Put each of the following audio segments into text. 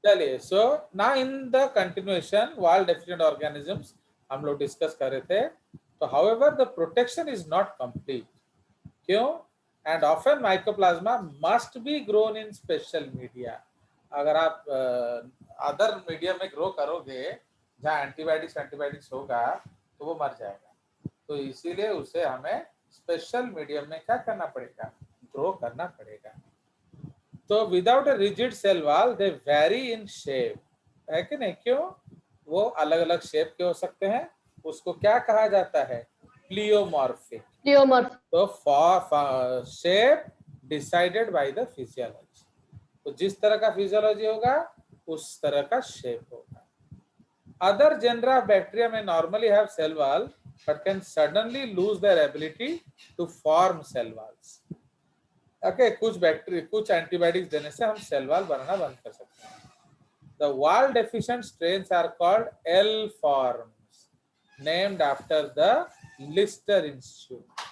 चलिए, सो ना in the continuation wall definite organisms हम लोग डिस्कस कर रहे थे। तो however the protection is not complete. क्यों? And often mycoplasma must be grown in special media. अगर आप अदर मीडिया में ग्रो करोगे जहाँ एंटीबायोटिक्स होगा तो वो मर जाएगा। तो इसीलिए उसे हमें स्पेशल मीडियम में क्या करना पड़ेगा, ग्रो करना पड़ेगा। तो without a rigid cell wall they vary in shape, है कि नहीं? क्यों? वो अलग अलग शेप के हो सकते हैं। उसको क्या कहा जाता है? प्लियोमॉर्फिक। प्लियोमॉर्फ। तो for shape decided by the physiology. तो जिस तरह का फिजियोलॉजी होगा उस तरह का शेप होगा। Other genera of bacteria may normally have cell wall but can suddenly lose their ability to form cell walls. Okay, कुछ बैक्टीरिया कुछ एंटीबायोटिक्स देने से हम सेल वॉल बनाना बंद कर सकते हैं। The wall deficient strains are called L forms, named after the Lister Institute.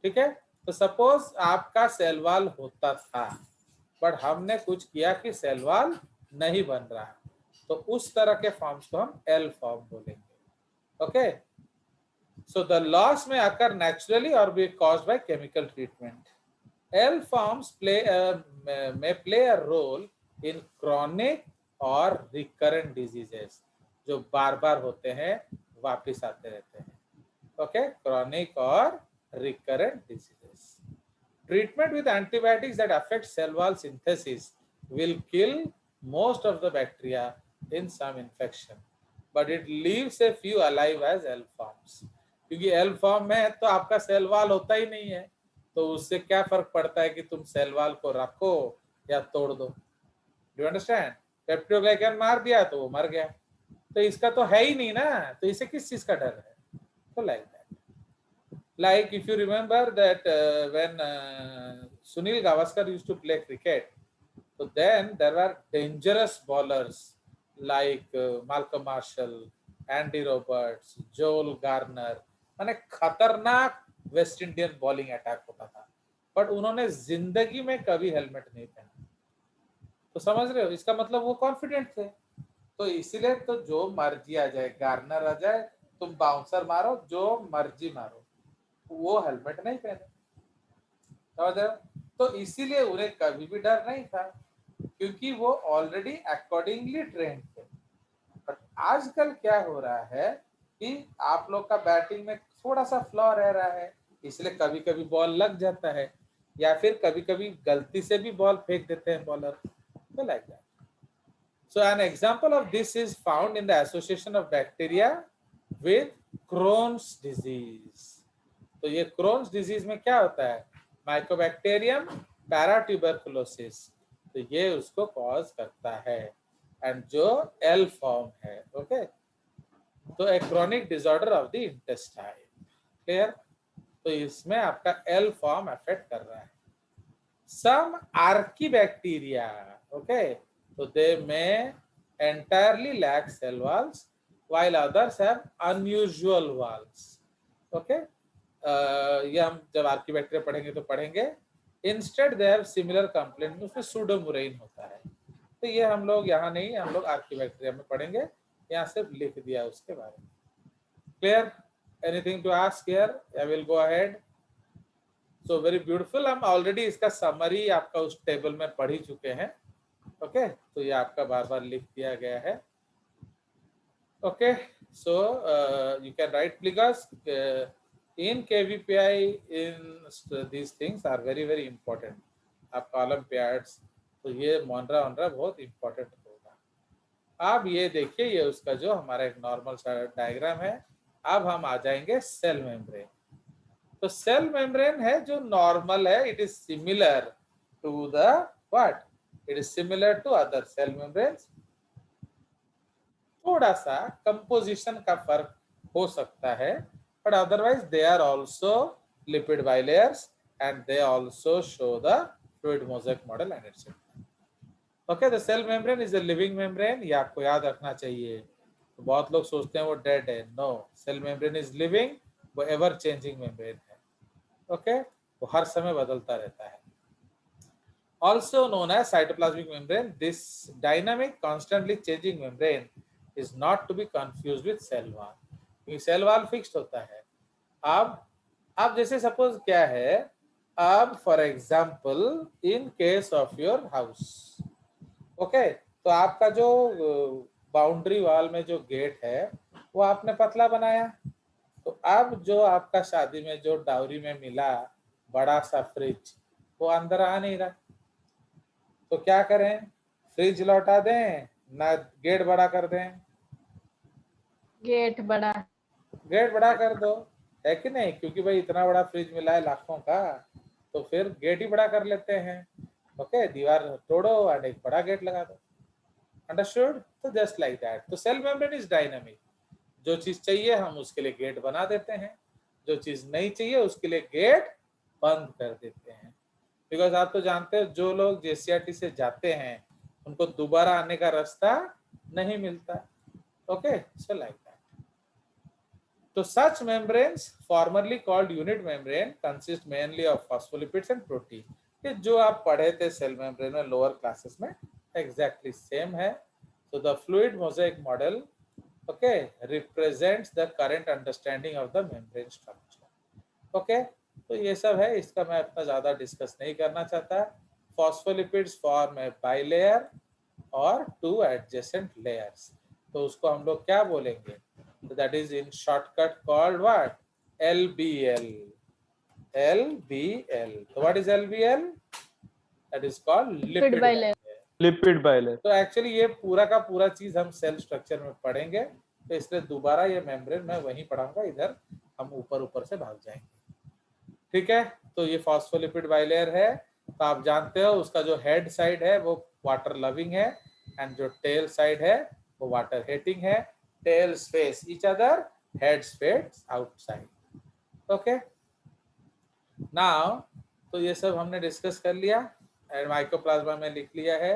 ठीक है? तो सपोज आपका सेल वॉल होता था बट हमने कुछ किया कि सेल वॉल नहीं बन रहा, तो उस तरह के फॉर्म्स को हम एल फॉर्म बोलेंगे। ओके, सो द लॉस में अकर नेचुरली और B caused by chemical treatment. L forms may play a role in chronic और रिकरेंट डिजीजेस, जो बार बार होते हैं, वापिस आते रहते हैं। ओके, chronic और recurrent diseases. Treatment with antibiotics that affect cell wall synthesis will kill most of the bacteria in some infection, but it leaves a few alive as L forms. क्योंकि L form में तो आपका cell wall होता ही नहीं है, तो उससे क्या फर्क पड़ता है कि तुम सेल वॉल को रखो या तोड़ दो। Do understand? पेप्टोग्लाइकन मार दिया तो वो मर गया, तो इसका तो है ही नहीं ना, तो इसे किस चीज का डर है? तो like that, like if you remember that when Sunil Gavaskar used to play cricket, so then there were dangerous bowlers like Malcolm Marshall, Andy Roberts, Joel Garner, माने खतरनाक वेस्ट इंडियन बॉलिंग अटैक होता था, but उन्होंने जिंदगी में कभी helmet नहीं पहना। तो समझ रहे हो, इसका मतलब वो कॉन्फिडेंट थे। तो इसीलिए तो जो मर्जी आ जाए, गार्नर आ जाए, तुम बाउंसर मारो, जो मर्जी मारो, वो हेलमेट नहीं पहने। समझ रहे हो? तो इसीलिए उन्हें कभी भी डर नहीं था, क्योंकि वो ऑलरेडी अकॉर्डिंगली ट्रेंड थे। बट आजकल क्या हो रहा है कि आप लोग का बैटिंग में थोड़ा सा फ्लॉ रह रहा है, इसलिए कभी कभी बॉल लग जाता है, या फिर कभी कभी गलती से भी बॉल फेंक देते हैं बॉलर। तो like that. So an example of this is found in the association of bacteria with Crohn's disease. तो ये Crohn's disease में क्या होता है? माइकोबैक्टीरियम पैराट्यूबरकुलोसिस, तो ये उसको कॉज करता है, एंड जो एल फॉर्म है। ओके, तो a chronic disorder of the intestine. Clear? तो इसमें आपका एल फॉर्म अफेक्ट कर रहा है। Some archaebacteria, okay, so they may entirely lack cell walls while others have unusual walls. Okay, ये हम जब आर्कीबैक्टीरिया पढ़ेंगे तो पढ़ेंगे। Instead they have similar complaint, उसमें सूडोमुरेन होता है। तो ये हम लोग यहाँ नहीं, हम लोग आर्कीबैक्टीरिया में पढ़ेंगे, यहाँ सिर्फ लिख दिया उसके बारे में। Clear? Anything to ask here? I will go ahead. So very beautiful, हम ऑलरेडी इसका समरी आपका उस टेबल में पढ़ ही चुके हैं। ओके, तो ये आपका बार बार लिख दिया गया है। Okay, so you can write because in KVPI in these things are very very important. आपका ओलंपियाड्स, तो ये मोनरा वनरा बहुत इंपॉर्टेंट होगा। अब ये देखिए, ये उसका जो हमारा एक नॉर्मल सा डायग्राम है। अब हम आ जाएंगे सेल मेम्ब्रेन। तो सेल मेम्ब्रेन है जो नॉर्मल है, it is similar to the what, it is similar to other cell membranes. थोड़ा सा कंपोजिशन का फर्क हो सकता है, but otherwise they are also lipid bilayers and they also show the fluid mosaic model and etc. Okay, the cell membrane is a living membrane, ये आपको याद रखना चाहिए। तो बहुत लोग सोचते हैं वो डेड है, no, cell membrane is living, वो एवर चेंजिंग मेम्ब्रेन है। ओके, वो हर समय बदलता रहता है। also known as cytoplasmic membrane. This dynamic constantly changing membrane is not to be confused with cell wall, क्योंकि सेल वॉल फिक्स्ड होता है. अब जैसे सपोज क्या है, अब for example in case of your house, okay, तो आपका जो बाउंड्री वॉल में जो गेट है वो आपने पतला बनाया, तो अब जो आपका शादी में जो डाउरी में मिला बड़ा सा फ्रिज वो अंदर आ नहीं रहा, तो क्या करें, फ्रिज लौटा दें ना गेट बड़ा कर दें? गेट बड़ा कर दो, है कि नहीं, क्योंकि भाई इतना बड़ा फ्रिज मिला है लाखों का, तो फिर गेट ही बड़ा कर लेते हैं. ओके, दीवार तोड़ो और एक बड़ा गेट लगा दो. अंडरस्टूड? तो जस्ट लाइक दैट. तो सेल मेम्ब्रेन इज डायनामिक. जो चीज चाहिए हम उसके लिए गेट बना देते हैं, जो चीज नहीं चाहिए उसके लिए गेट बंद कर देते हैं. बिकॉज आप तो जानते हो जो लोग जेसीआरटी से जाते हैं उनको दोबारा आने का रास्ता नहीं मिलता. Okay, so like that. So such membranes, formerly called unit membrane, consist mainly of phospholipids and protein. ये जो आप पढ़े थे सेल मेम्ब्रेन में लोअर क्लासेस में एग्जैक्टली सेम है. So the fluid mosaic model, okay, represents the current understanding of the membrane structure. Okay, तो ये सब है, इसका मैं इतना ज्यादा डिस्कस नहीं करना चाहता. Phospholipids form a bilayer और two adjacent layers. तो उसको हम लोग क्या बोलेंगे? So that is in shortcut called what? LBL. LBL. So what is LBL? That is called lipid bilayer. Lipid bilayer. तो एक्चुअली ये पूरा का पूरा चीज हम सेल स्ट्रक्चर में पढ़ेंगे, तो इसलिए दोबारा ये मेम्ब्रेन मैं वहीं पढ़ाऊंगा, इधर हम ऊपर से भाग जाएंगे. ठीक है, तो ये फॉस्फोलिपिड बाइलेयर है. तो आप जानते हो उसका जो हेड साइड है वो वाटर लविंग है एंड जो टेल साइड है वो वाटर हेटिंग है. Tails face each other, heads face outside. Okay. Now, तो ये सब हमने डिस्कस कर लिया एंड माइकोप्लाज्मा में लिख लिया है.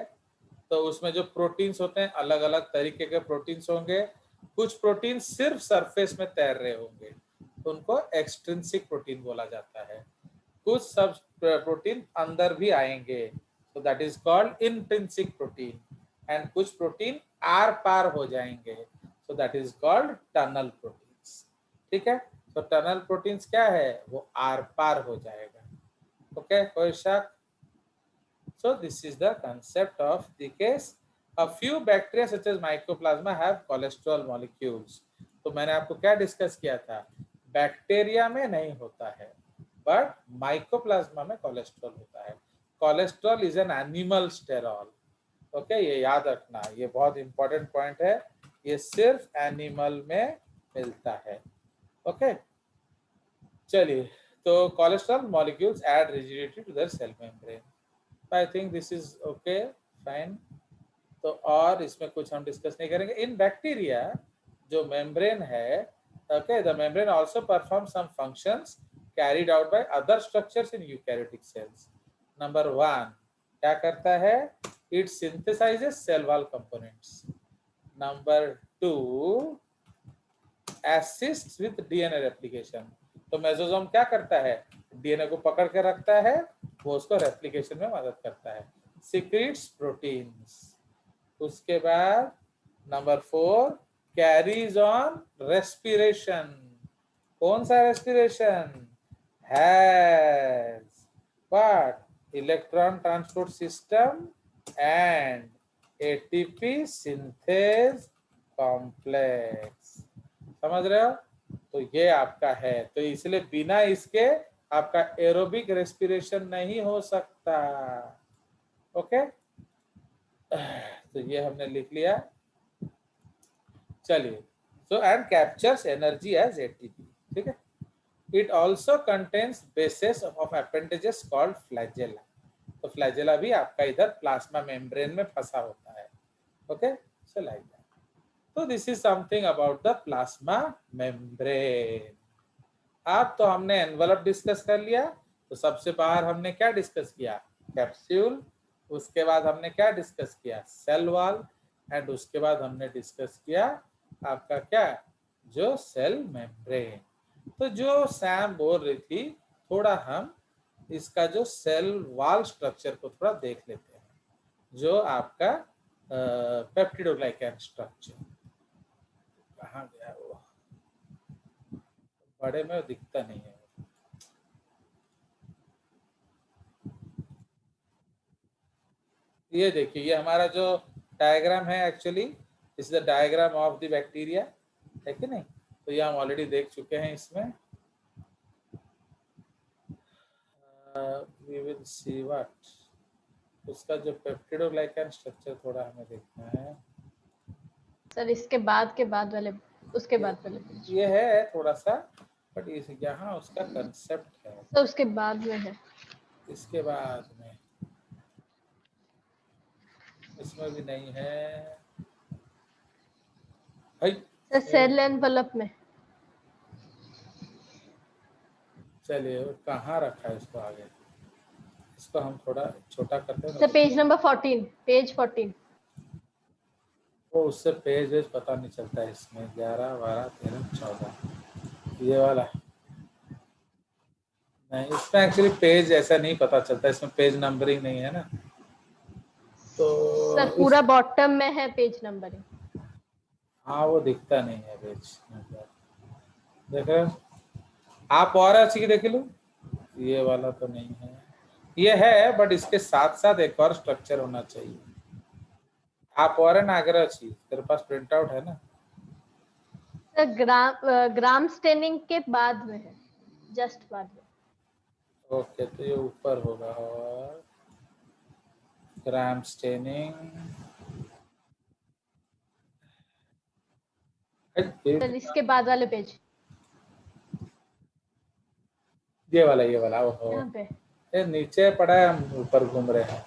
तो उसमें जो प्रोटीन्स होते हैं अलग अलग तरीके के प्रोटीन्स होंगे. कुछ प्रोटीन सिर्फ सरफेस में तैर रहे होंगे तो उनको एक्सट्रिंसिक प्रोटीन बोला जाता है. कुछ सब प्रोटीन अंदर भी आएंगे तो that is called intrinsic protein. And कुछ प्रोटीन आर पार हो जाएंगे, so that is called tunnel proteins. ठीक है, तो टनल प्रोटीन्स क्या है, वो आर पार हो जाएगा. ओके, कोई शक? So this is the concept of the case. A few bacteria such as mycoplasma have cholesterol molecules. तो मैंने आपको क्या डिस्कस किया था, बैक्टीरिया में नहीं होता है बट माइकोप्लाज्मा में कोलेस्ट्रॉल होता है. Cholesterol is an animal sterol. Okay, ये याद रखना, ये बहुत इंपॉर्टेंट पॉइंट है, ये सिर्फ एनिमल में मिलता है. ओके, चलिए, तो cholesterol molecules add rigidity to their cell membrane. I think this is okay, fine. तो और इसमें कुछ हम डिस्कस नहीं करेंगे. इन बैक्टीरिया जो मेम्ब्रेन है, okay, the membrane also perform some functions carried out by other structures in eukaryotic cells. Number 1 क्या करता है, it synthesises cell wall components. Number 2 assists with DNA replication. तो मेसोसोम क्या करता है, डीएनए को पकड़ के रखता है, वो उसको रेप्लिकेशन में मदद करता है. Secretes proteins. उसके बाद नंबर 4 कैरीज ऑन रेस्पिरेशन. कौन सा respiration? Has what? Electron transport system and ATP synthase complex. समझ रहे हो? तो ये आपका है, तो इसलिए बिना इसके आपका एरोबिक रेस्पिरेशन नहीं हो सकता. ओके, तो ये हमने लिख लिया. चलिए, so and captures energy as ATP. ठीक है, it also contains bases of appendages called flagella. तो फ्लैजेला भी आपका इधर प्लाज्मा मेम्ब्रेन में फंसा होता है. Okay, so like that. तो this is something about the plasma membrane. अब तो हमने एनवलप डिस्कस कर लिया. तो सबसे बाहर हमने क्या डिस्कस किया, कैप्सूल. उसके बाद हमने क्या डिस्कस किया, सेल वॉल. एंड उसके बाद हमने डिस्कस किया आपका क्या, जो सेल मेम्ब्रेन. तो जो सैम बोल रही थी थोड़ा हम इसका जो सेल वॉल स्ट्रक्चर को थोड़ा देख लेते हैं, जो आपका पेप्टिडोग्लाइकैन स्ट्रक्चर। कहाँ गया वो, बड़े में दिखता नहीं है। ये देखिए, ये हमारा जो डायग्राम है, actually this is the diagram of the bacteria, है कि नहीं? तो ये हम ऑलरेडी देख चुके हैं इसमें। वी विल सी व्हाट, उसका जो पेप्टिडोग्लाइकैन स्ट्रक्चर थोड़ा हमें देखना है। सर इसके बाद के बाद वाले, उसके बाद वाले पेज। ये है थोड़ा सा, बट इस यहाँ उसका कंसेप्ट है। तो उसके बाद में है, इसके बाद में इसमें भी नहीं है भाई। सर सेल एनवेलप में। चलिए, कहाँ रखा है इसको आगे, इसको हम थोड़ा छोटा करते हैं। Sir page number 14, page 14। वो उससे पेज वेज पता नहीं चलता है इसमें। 11, 12, 13, 14 ये वाला नहीं, इसमें एक्चुअली पेज ऐसा नहीं पता चलता, इसमें पेज नंबरिंग नहीं है ना। तो सर पूरा बॉटम में है पेज नंबरिंग। हाँ, वो दिखता नहीं है पेज नंबर। देख रहे हो आप, और अच्छी की देख लो, ये वाला तो नहीं है। ये है, बट इसके साथ साथ एक और स्ट्रक्चर होना चाहिए। आप और नागर अच्छी, तेरे पास प्रिंट आउट है ना? सर ग्राम स्टेनिंग के बाद में है, जस्ट बाद में। ओके, तो ये ऊपर होगा। और ग्राम स्टेनिंग, सर इसके बाद वाले पेज, ये वाला ओहो, यहाँ पे। ये नीचे पड़ा है, हम ऊपर घूम रहे हैं।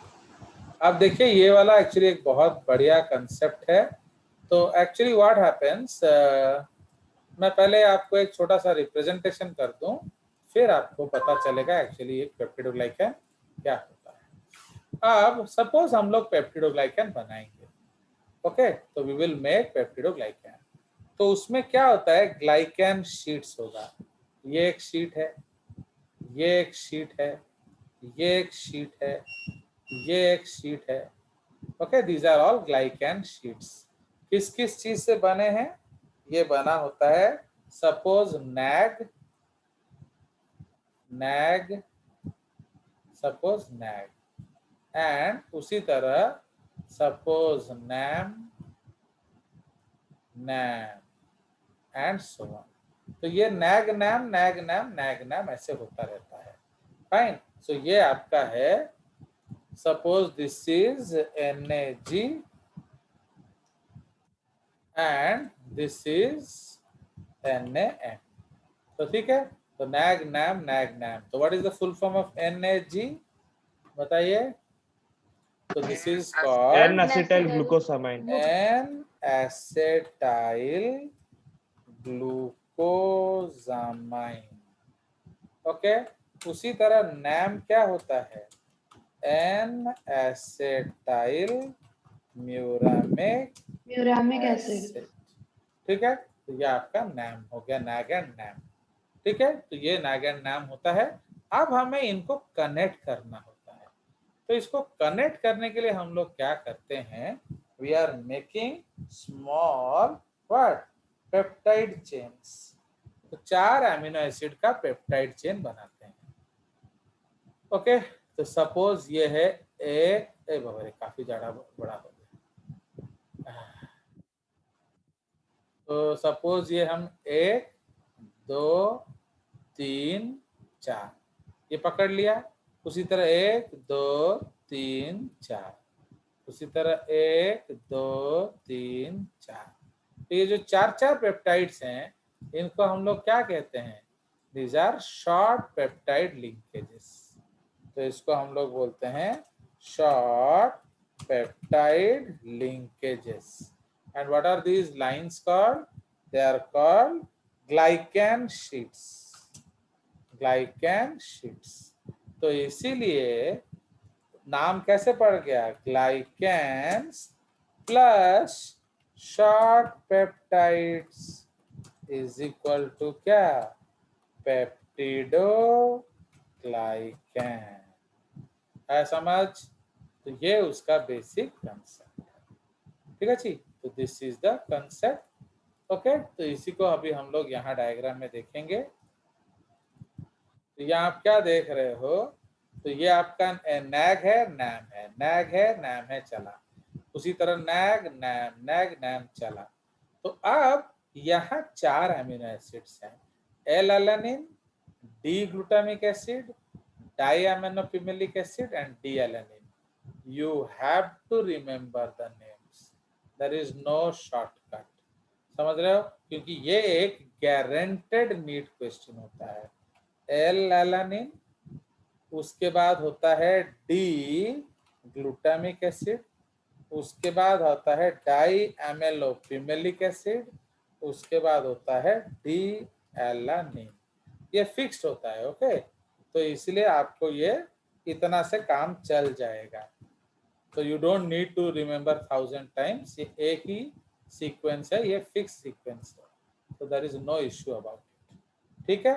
अब देखिए, ये वाला एक्चुअली एक बहुत बढ़िया कंसेप्ट है। तो एक्चुअली व्हाट हैपेंस, मैं पहले आपको एक छोटा सा रिप्रेजेंटेशन कर दूं, फिर आपको पता चलेगा एक्चुअली एक पेप्टिडोग्लाइकैन क्या होता है। अब सपोज हम लोग पेप्टिडोग्लाइकैन बनाएंगे, ओके, तो वी विल मेक पेप्टिडोग्लाइकैन। तो उसमें क्या होता है, ग्लाइकैन शीट्स होगा। ये एक शीट है, ये एक शीट है, ये एक शीट है, ये एक शीट है। Okay, these are all glycan sheets. किस किस चीज से बने हैं? ये बना होता है, suppose NAG, suppose NAG, and उसी तरह suppose NAM, and so on. तो ये नैग नैम ऐसे होता रहता है। फाइन, सो ये आपका है, suppose this is NAG and this is NAM। तो ठीक है, तो नैग नैम। तो what is the full form of NAG, बताइए? तो this is called N-acetyl glucosamine. N-acetyl glucosamine. Okay, उसी तरह नैम क्या होता है? N-acetyl muramic acid. ठीक है, तो ये आपका नैम हो गया, नैग एंड नैम। ठीक है, तो ये नैग एंड नैम होता है। अब हमें इनको कनेक्ट करना होता है। तो इसको कनेक्ट करने के लिए हम लोग क्या करते हैं, we are making small what, peptide chains. तो 4 अमीनो एसिड का पेप्टाइड चेन बनाते हैं। ओके, तो सपोज ये है एक, काफी ज्यादा बड़ा हो गया। तो सपोज ये हम 1, 2, 3, 4 ये पकड़ लिया। उसी तरह 1, 2, 3, 4, उसी तरह 1, 2, 3, 4। तो ये जो 4 पेप्टाइड्स हैं, इनको हम लोग क्या कहते हैं? These are short peptide linkages. तो इसको हम लोग बोलते हैं short peptide linkages. And what are these lines called? They are called glycan sheets, glycan sheets. तो इसीलिए नाम कैसे पड़ गया, glycans plus short peptides is equal to क्या, पेप्टिडोग्लाइकैन। ग्लाइकेन। है समझ? तो ये उसका बेसिक कंसेप्ट है। ठीक है जी। तो this is the concept. Okay, तो इसी को अभी हम लोग यहाँ डायग्राम में देखेंगे। तो यहाँ आप क्या देख रहे हो? तो ये आपका नैग है, नैम है, नैग है, नैम है, चला। उसी तरह नैग, नैम, नैग, नैम, चला। तो अब यहाँ 4 अमीनो एसिड्स हैं, L-alanine, D-glutamic acid, diaminopimelic acid and D-alanine. You have to remember the names. There is no shortcut. समझ रहे हो? क्योंकि ये एक गारंटेड नीट क्वेश्चन होता है। L-alanine, उसके बाद होता है D-glutamic acid, उसके बाद होता है डाईएमिनोपिमेलिक एसिड, उसके बाद होता है D-alanine। ये फिक्स्ड होता है। ओके, तो इसलिए आपको ये इतना से काम चल जाएगा। तो you don't need to remember 1000 times, ये एक ही सीक्वेंस है, ये फिक्स सीक्वेंस है, तो there is no issue about it. ठीक है,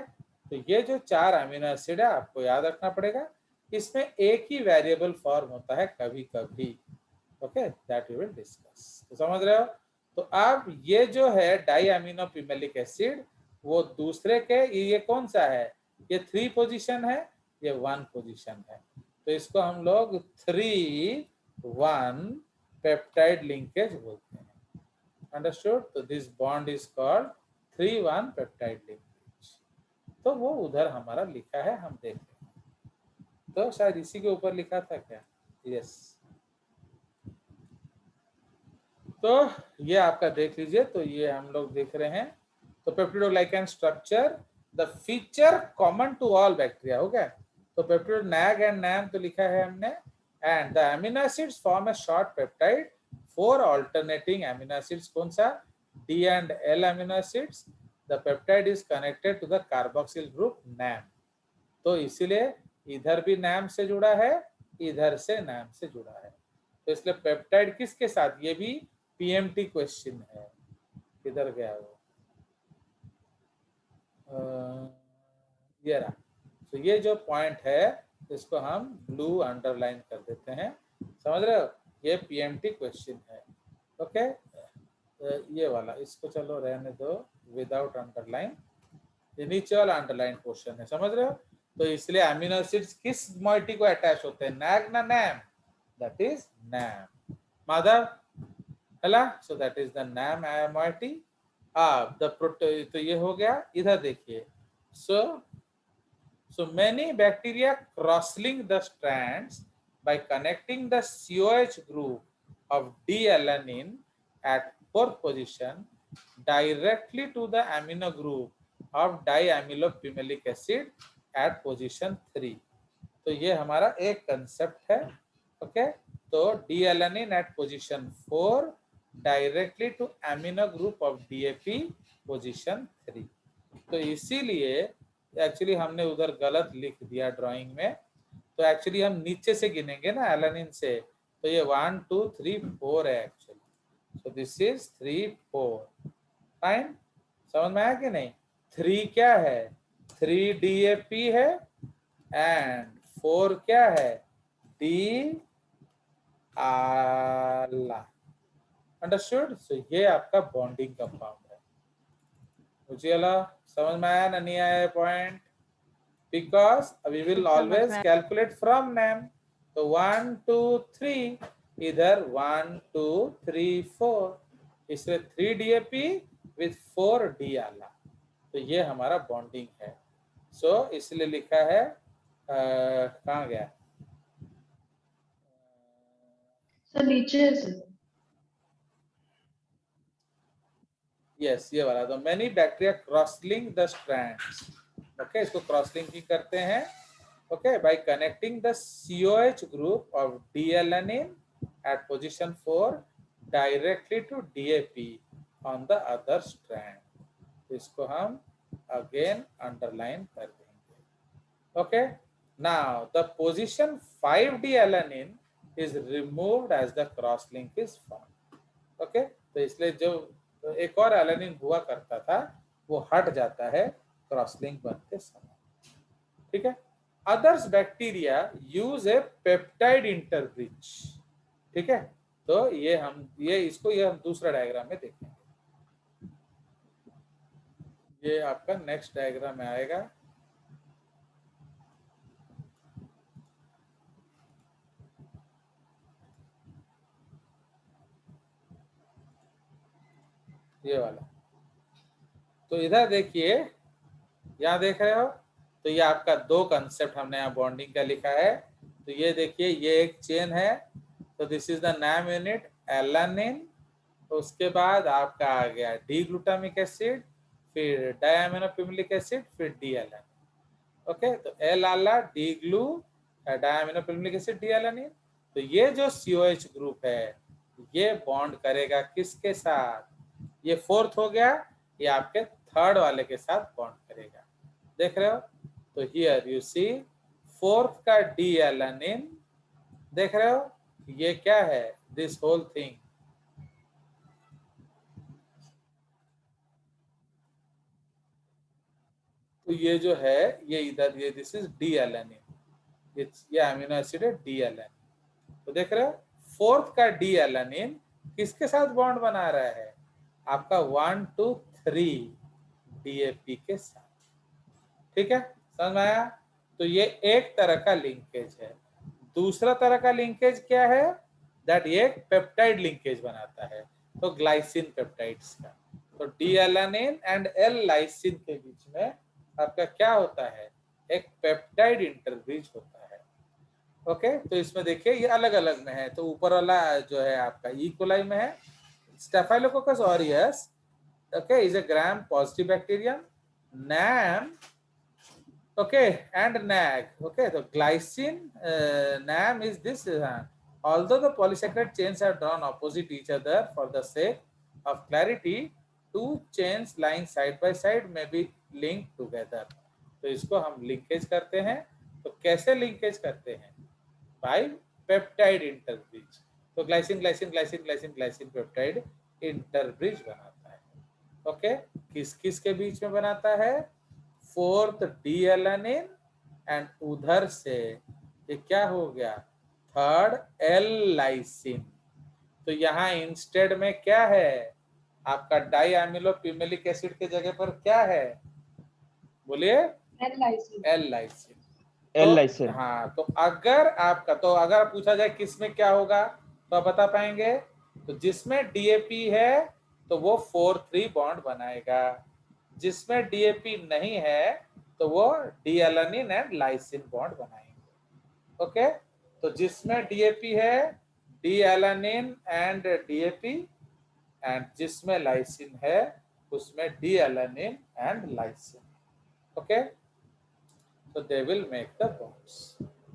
तो ये जो 4 अमीनो एसिड है आपको याद रखना पड़ेगा। इसमें एक ही वेरिएबल फॉर्म होता है कभी कभी। Okay, that we will discuss. तो समझ रहे हो? तो अब ये जो है डाईएमिनोपिमेलिक एसिड, वो दूसरे के, ये कौन सा है? ये 3 पोजीशन है, ये 1 पोजीशन है। तो इसको हम लोग 3-1 पेप्टाइड लिंकेज बोलते हैं। अंडरस्टूड? तो this bond is called 3-1 peptide linkage. तो वो उधर हमारा लिखा है, हम देख रहे हैं। तो शायद इसी के ऊपर लिखा था क्या? यस। तो ये आपका देख लीजिए। तो ये हम लोग देख रहे हैं। तो peptidoglycan structure, the feature common to all bacteria. हो गया? तो पेप्टिड नैग एंड नैम तो लिखा है हमने। And the amino acids form a short peptide, 4 alternating amino acids. कौन सा? D and L amino acids. The peptide is connected to the carboxyl group NAM. तो इसीलिए इधर भी नैम से जुड़ा है, इधर से नैम से जुड़ा है। तो इसलिए पेप्टाइड किसके साथ? ये भी पीएमटी क्वेश्चन है। किधर गया वो? ये रहा। तो ये जो पॉइंट है इसको हम ब्लू अंडरलाइन कर देते हैं। समझ रहे हो? ये पीएमटी क्वेश्चन है। ओके, ये वाला इसको चलो रहने दो विदाउट अंडरलाइन। ये नीचे वाला अंडरलाइन पोर्शन है। समझ रहे हो? तो इसलिए अमीनो एसिड्स किस मॉइटी को अटैच होते हैं? नैग ना NAM? That is NAM. Madhav, हेला? So that is the NAM moiety. तो ये हो गया। इधर देखिए। So many bacteria cross-link the strands by connecting the COH group of D-alanine at 4th position directly to the amino group of diamylopimelic acid at position 3. तो ये हमारा एक कंसेप्ट है। ओके, तो D-alanine at position 4 directly to amino group of DAP position 3। तो इसीलिए actually हमने उधर गलत लिख दिया ड्राइंग में। तो एक्चुअली हम नीचे से गिनेंगे ना एलानिन से। तो ये 1 2 3 4 है actually. So this is 3 4। Fine, समझ में आया कि नहीं? 3 क्या है? 3 DAP है एंड 4 क्या है? D आला। अंडरस्टूड? सो ये आपका बॉन्डिंग कंपाउंड है। मुझे समझ में आया ना? नहीं आया point? Because we will always calculate from name. तो 1 2 3, इधर 1 2 3 4, इसलिए 3 DAP with 4 D आला। तो ये हमारा बॉन्डिंग है। सो इसलिए लिखा है, कहाँ गया? नीचे से। यस, ये वाला। तो many bacteria cross-link the strands। Okay, इसको क्रॉस लिंकिंग करते हैं। Okay, by connecting the COH group of D-alanine at position 4 directly to DAP on the other strand। तो इसको हम again underline कर देंगे। Okay, now the position 5 D-alanine is removed as the cross link is formed। Okay, तो इसलिए जो एक और एलानिन हुआ करता था वो हट जाता है क्रॉस लिंक बनते समय। ठीक है? अदर्स बैक्टीरिया यूज ए पेप्टाइड इंटरब्रिज। ठीक है, तो ये हम दूसरा डायग्राम में देखेंगे। ये आपका नेक्स्ट डायग्राम में आएगा। ये वाला, तो इधर देखिए, यहाँ देख रहे हो, तो ये आपका दो कंसेप्ट हमने यहाँ बॉन्डिंग का लिखा है। तो ये देखिए, ये एक चेन है, तो दिस इज द नाम यूनिट एलानिन। तो उसके बाद आपका आ गया डी ग्लूटामिक एसिड, फिर डायमिनोपिमुलिक एसिड, फिर डी एलानिन। ओके, तो L ala D glu diaminopimelic acid D alanine. तो ये जो COH ग्रुप है, ये बॉन्ड करेगा किसके साथ? ये फोर्थ हो गया, ये आपके थर्ड वाले के साथ बॉन्ड करेगा। देख रहे हो, तो हियर यू सी फोर्थ का डी एलानिन, देख रहे हो, ये क्या है? दिस होल थिंग, तो ये जो है, ये इधर, ये दिस इज डी एलानिन, ये अमीनो एसिड है डी एलानिन। तो देख रहे हो, फोर्थ का डी एलानिन किसके साथ बॉन्ड बना रहा है? आपका 1 2 3 DAP के साथ। ठीक है, समझ में आया? तो ये एक तरह का लिंकेज है। दूसरा तरह का लिंकेज क्या है? दैट ये पेप्टाइड लिंकेज बनाता है, तो ग्लाइसिन पेप्टाइड्स का। तो D alanine and L lysine के बीच में आपका क्या होता है? एक पेप्टाइड इंटरब्रिज होता है। ओके, तो इसमें देखिए ये अलग अलग में है। तो ऊपर वाला जो है आपका ई कोलाई में है, staphylococcus aureus, okay, is a gram positive bacterium. NAM, okay, and NAG, okay, the glycine NAM is this, although the polysaccharide chains are drawn opposite each other for the sake of clarity, two chains lying side by side may be linked together. तो इसको हम linkage करते हैं। तो कैसे linkage करते हैं? By peptide interbridge. तो glycine glycine glycine glycine glycine peptide interbridge बनाता है। ओके, किस किस के बीच में बनाता है? फोर्थ डी एलानिन एंड उधर से ये क्या हो गया? Third L lysine. तो यहाँ इंस्टेड में क्या है? आपका डाई एमिलोपिमेलिक एसिड के जगह पर क्या है? बोलिए, L lysine. L lysine. L lysine. हाँ, तो अगर आपका, तो अगर पूछा जाए किसमें क्या होगा, तो आप बता पाएंगे? तो जिसमें DAP है तो वो 4-3 बॉन्ड बनाएगा, जिसमें DAP नहीं है तो वो D alanine and lysine bond बनाएंगे। ओके, तो जिसमें DAP है D alanine and DAP, and जिसमें लाइसिन है उसमें D alanine and lysine. Okay, so they will make the bonds.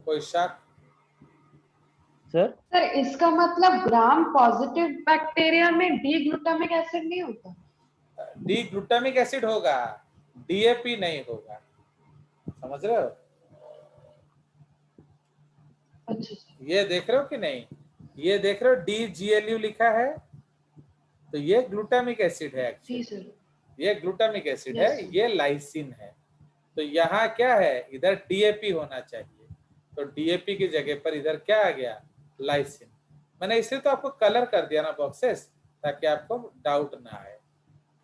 कोई शक? सर इसका मतलब ग्राम पॉजिटिव बैक्टीरिया में डी ग्लूटामिक एसिड नहीं होता? डी ग्लूटामिक एसिड होगा, DAP नहीं होगा। समझ रहे हो? अच्छा, ये देख रहे हो कि नहीं? ये देख रहे हो DGLU लिखा है, तो ये ग्लूटामिक एसिड है जी एक्चुअली, सर। ये ग्लूटामिक एसिड Yes, है, ये लाइसिन है। तो यहाँ क्या है? इधर DAP होना चाहिए, तो DAP की जगह पर इधर क्या आ गया? लाइसिन। मैंने इसलिए तो आपको कलर कर दिया ना बॉक्सेस, ताकि आपको डाउट ना आए।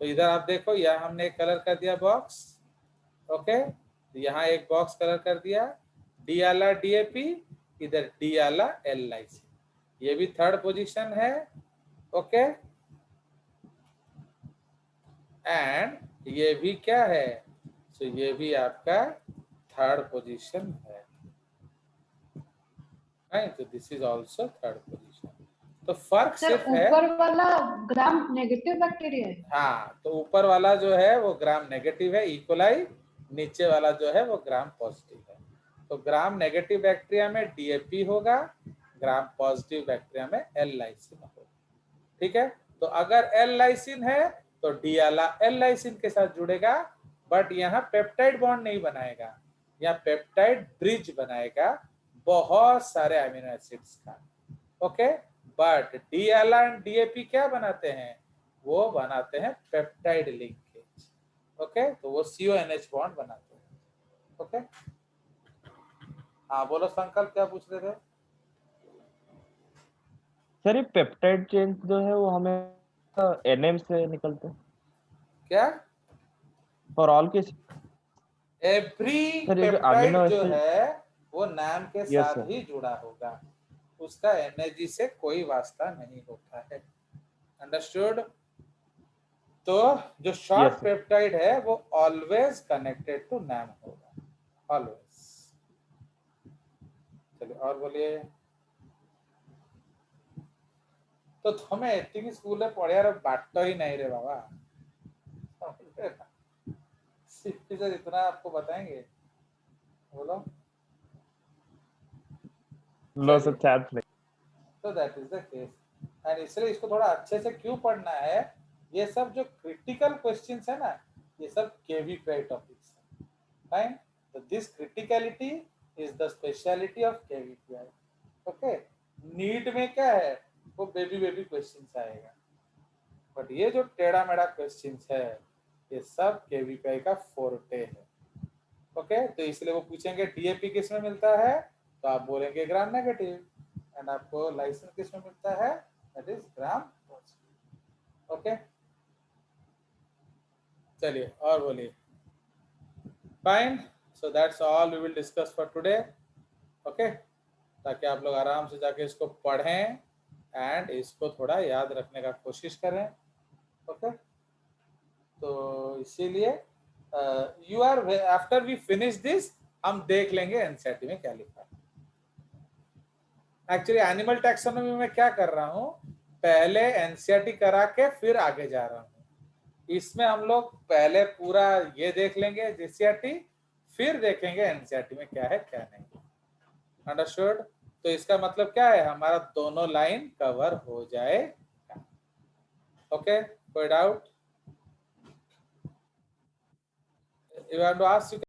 तो इधर आप देखो, यहाँ हमने एक कलर कर दिया बॉक्स। ओके, यहाँ एक बॉक्स कलर कर दिया, डी आला DAP, इधर डी आला एल लाइसिन। ये भी थर्ड पोजीशन है। ओके, एंड ये भी क्या है? तो ये भी आपका थर्ड पोजीशन है, नहीं? तो this is also third position. तो फर्क सर सिर्फ है, ऊपर वाला ग्राम नेगेटिव बैक्टीरिया है। हाँ, तो ऊपर वाला जो है वो ग्राम नेगेटिव है, इकोलाई, नीचे वाला जो है वो ग्राम पॉजिटिव है। तो ग्राम नेगेटिव बैक्टीरिया में DAP होगा, ग्राम पॉजिटिव बैक्टीरिया में एल लाइसिन होगा। ठीक है, तो अगर एल लाइसिन है तो डी आला एल लाइसिन के साथ जुड़ेगा, बट यहाँ पेप्टाइड बॉन्ड नहीं बनाएगा, यहाँ पेप्टाइड ब्रिज बनाएगा बहुत सारे अमीनो एसिड्स का। ओके, बट डी आला एंड DAP क्या बनाते हैं? वो बनाते हैं पेप्टाइड लिंकेज। ओके, तो वो CONH बॉन्ड बनाते हैं। ओके, हाँ बोलो संकल्प, क्या पूछ रहे थे? सर ये पेप्टाइड चेन जो है वो हमें एनएम से निकलते हैं क्या? For all case. Every sir ये जो पेप्टाइड अमीनो जो एसिड। है वो नाम के यस साथ सर। ही जुड़ा होगा, उसका एनर्जी से कोई वास्ता नहीं होता है। अंडरस्टूड? तो जो शॉर्ट यस सर। पेप्टाइड है वो ऑलवेज कनेक्टेड टू नाम होगा, ऑलवेज। चलिए और बोलिए। तो तुम्हें एतिकी स्कूल में पढ़ियार बाट ही नहीं रे बाबा। सर इतना आपको बताएंगे, बोलो। नो सर, चलिए, चांस नहीं। तो that is the case. And इसलिए इसको थोड़ा अच्छे से क्यों पढ़ना है, ये सब जो क्रिटिकल क्वेश्चंस है ना, ये सब केवीपीआई टॉपिक्स है। फाइन, तो this criticality is the speciality of KVPI. Okay, NEET में क्या है, वो बेबी बेबी क्वेश्चंस आएगा, बट ये जो टेढ़ा मेढ़ा क्वेश्चंस है ये सब केवीपीआई का फोर्टे है। ओके, तो इसलिए वो पूछेंगे डीएपी किस में मिलता है, तो आप बोलेंगे ग्राम नेगेटिव, एंड आपको लाइसेंस किस में मिलता है, that is gram positive. Okay, चलिए और बोलिए। Fine, so that's all we will discuss for today. Okay, ताकि आप लोग आराम से जाके इसको पढ़ें एंड इसको थोड़ा याद रखने का कोशिश करें। ओके, तो इसीलिए you are after we finish this हम देख लेंगे एनसीईआरटी में क्या लिखा है। एक्चुअली एनिमल टैक्सोनॉमी में क्या कर रहा हूँ, पहले एनसीईआरटी करा के फिर आगे जा रहा हूँ। इसमें हम लोग पहले पूरा ये देख लेंगे जीसीईआरटी, फिर देखेंगे एनसीईआरटी में क्या है क्या नहीं। अंडरस्टूड? तो इसका मतलब क्या है, हमारा दोनों लाइन कवर हो जाएगा। ओके, कोई doubt? You want to ask